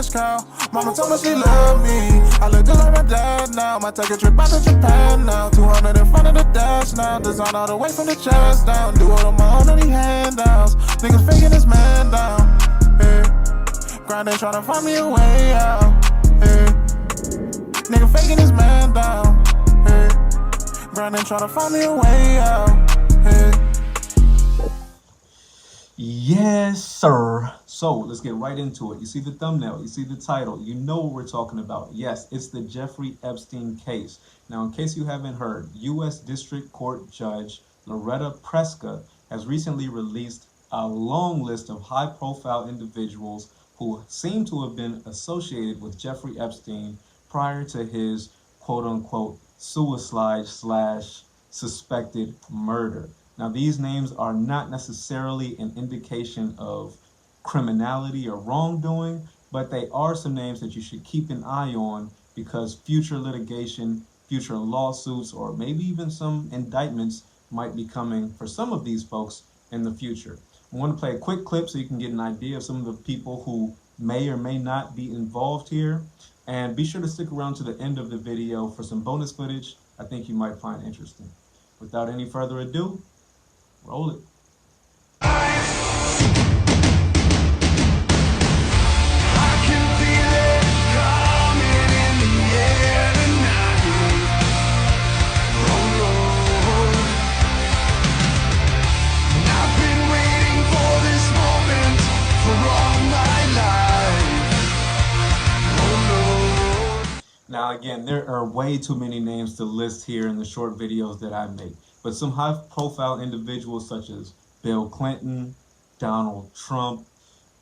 cash cow. Mama told me she loved me. I look just like my dad now. Might take a trip out to Japan now. 200 in front of the dash now. Design all the way from the chest down. Do it on my own, any handouts. Niggas faking this man down. Hey. Grinding, tryna find me a way out. Hey. Nigga faking this man down. Hey. Grinding, tryna find me a way out. Hey. Yes, sir. So let's get right into it. You see the thumbnail, you see the title, you know what we're talking about. Yes, it's the Jeffrey Epstein case. Now, in case you haven't heard, U.S. District Court Judge Loretta Preska has recently released a long list of high-profile individuals who seem to have been associated with Jeffrey Epstein prior to his quote-unquote suicide/suspected murder. Now, these names are not necessarily an indication of criminality or wrongdoing, but they are some names that you should keep an eye on because future litigation, future lawsuits, or maybe even some indictments might be coming for some of these folks in the future. I want to play a quick clip so you can get an idea of some of the people who may or may not be involved here. And be sure to stick around to the end of the video for some bonus footage I think you might find interesting. Without any further ado, roll it. Now, again, there are way too many names to list here in the short videos that I make, but some high-profile individuals such as Bill Clinton, Donald Trump,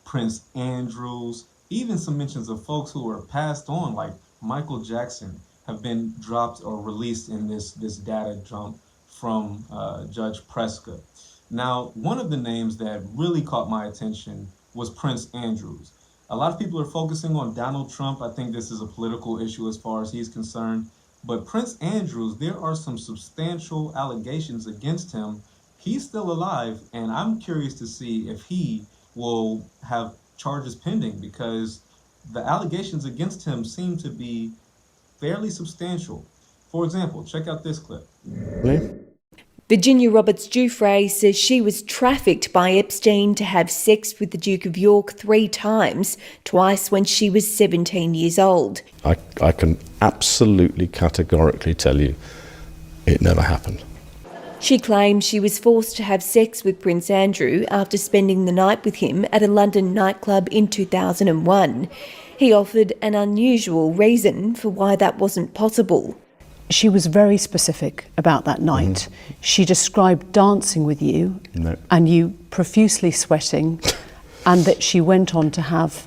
Prince Andrews, even some mentions of folks who are passed on like Michael Jackson have been dropped or released in this data dump from Judge Preska. Now, one of the names that really caught my attention was Prince Andrews. A lot of people are focusing on Donald Trump. I think this is a political issue as far as he's concerned. But Prince Andrews, there are some substantial allegations against him. He's still alive, and I'm curious to see if he will have charges pending because the allegations against him seem to be fairly substantial. For example, check out this clip. Virginia Roberts-Giuffre says she was trafficked by Epstein to have sex with the Duke of York 3 times, twice when she was 17 years old. I can absolutely categorically tell you it never happened. She claims she was forced to have sex with Prince Andrew after spending the night with him at a London nightclub in 2001. He offered an unusual reason for why that wasn't possible. She was very specific about that night. She described dancing with you and you profusely sweating, and that she went on to have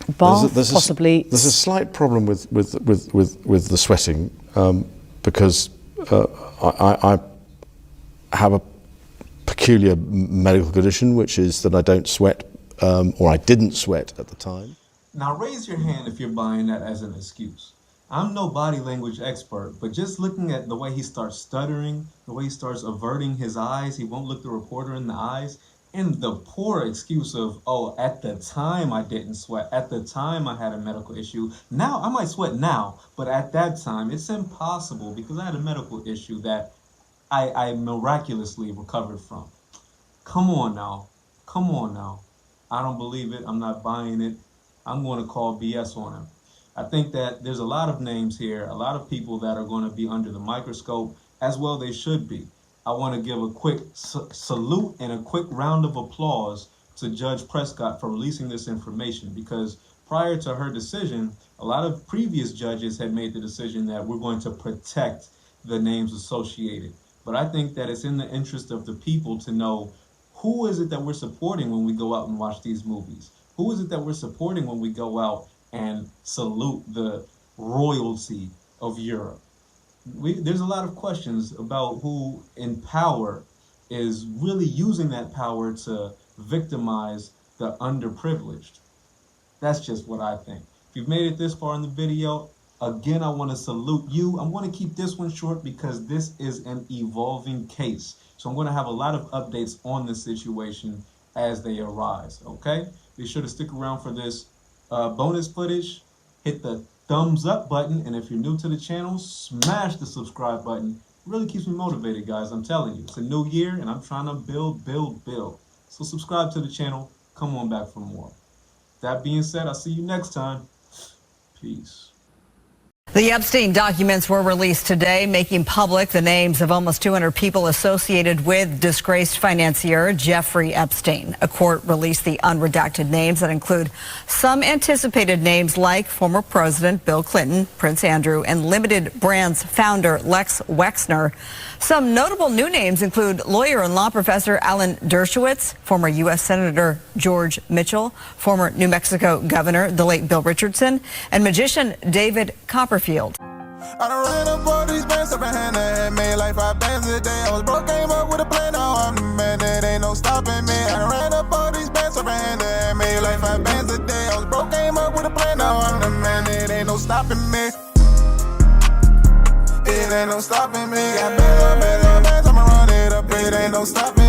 bath, possibly. There's a slight problem with the sweating because I have a peculiar medical condition, which is that I don't sweat, or I didn't sweat at the time. Now raise your hand if you're buying that as an excuse. I'm no body language expert, but just looking at the way he starts stuttering, the way he starts averting his eyes, he won't look the reporter in the eyes, and the poor excuse of, oh, at the time I didn't sweat, at the time I had a medical issue. Now, I might sweat now, but at that time, it's impossible because I had a medical issue that I miraculously recovered from. Come on now. Come on now. I don't believe it. I'm not buying it. I'm going to call BS on him. I think that there's a lot of names here, a lot of people that are going to be under the microscope, as well they should be. I want to give a quick salute and a quick round of applause to Judge Preska for releasing this information, because prior to her decision, a lot of previous judges had made the decision that we're going to protect the names associated. But I think that it's in the interest of the people to know who is it that we're supporting when we go out and watch these movies? Who is it that we're supporting when we go out and salute the royalty of Europe? There's a lot of questions about who in power is really using that power to victimize the underprivileged. That's just what I think. If you've made it this far in the video, again, I want to salute you. I'm going to keep this one short because this is an evolving case. So I'm going to have a lot of updates on this situation as they arise, okay? Be sure to stick around for this. bonus footage, hit the thumbs up button. And if you're new to the channel, smash the subscribe button. It really keeps me motivated, guys. I'm telling you, it's a new year and I'm trying to build. So subscribe to the channel. Come on back for more. That being said, I'll see you next time. Peace. The Epstein documents were released today, making public the names of almost 200 people associated with disgraced financier Jeffrey Epstein. A court released the unredacted names that include some anticipated names like former President Bill Clinton, Prince Andrew, and Limited Brands founder Lex Wexner. Some notable new names include lawyer and law professor Alan Dershowitz, former U.S. Senator George Mitchell, former New Mexico Governor, the late Bill Richardson, and magician David Copperfield. I done ran up all these bands up in hand and made like 5 bands a day. I was broke, came up with a plan, now I'm the man, there ain't no stopping me. I done ran up all these bands up in hand and made like 5 bands a day. I was broke, came up with a plan, now I'm the man, there ain't no stopping me. It ain't no stopping me. Got bands, I'ma run it up, it ain't no stopping me.